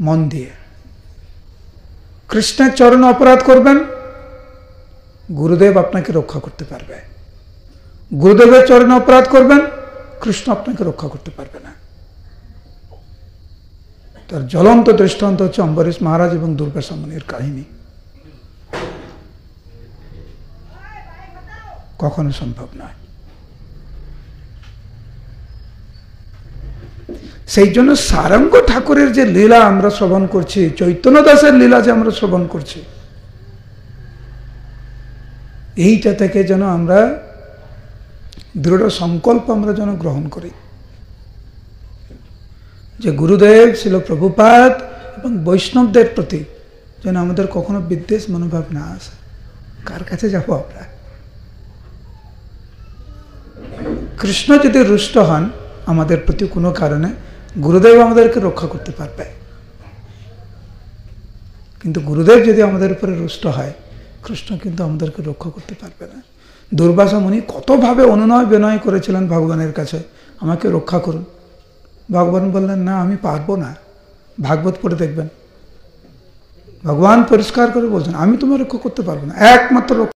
মন দিয়ে। কৃষ্ণের চরণে অপরাধ করবেন, গুরুদেব আপনাকে রক্ষা করতে পারবে। গুরুদেবের চরণে অপরাধ করবেন, কৃষ্ণ আপনাকে রক্ষা করতে পারবে না। তার জ্বলন্ত দৃষ্টান্ত হচ্ছে অম্বরীশ মহারাজ এবং দুর্বাসা মুনির কাহিনী। কখনো সম্ভব নয়। সেই জন্য সারঙ্গ ঠাকুরের যে লীলা আমরা শ্রবণ করছি, চৈতন্য দাসের লীলা যে আমরা শ্রবণ করছি, এইটা থেকে যেন আমরা দৃঢ় সংকল্প আমরা যেন গ্রহণ করি যে গুরুদেব ছিল প্রভুপাদ এবং বৈষ্ণবদের প্রতি যেন আমাদের কখনো বিদ্বেষ মনোভাব না আসে। কার কাছে যাব আমরা? কৃষ্ণ যদি রুষ্ট হন আমাদের প্রতি কোনো কারণে, গুরুদেব আমাদেরকে রক্ষা করতে পারবে। কিন্তু গুরুদেব যদি আমাদের উপরে রুষ্ট হয়, কৃষ্ণ কিন্তু আমাদেরকে রক্ষা করতে পারবে না। দুর্বাসা মুনি কতভাবে অনুনয় বিনয় করেছিলেন ভগবানের কাছে, আমাকে রক্ষা করুন। ভগবান বললেন, না আমি পারবো না। ভাগবত পড়ে দেখবেন, ভগবান পরিষ্কার করে বলছেন, আমি তোমার রক্ষা করতে পারবো না। একমাত্র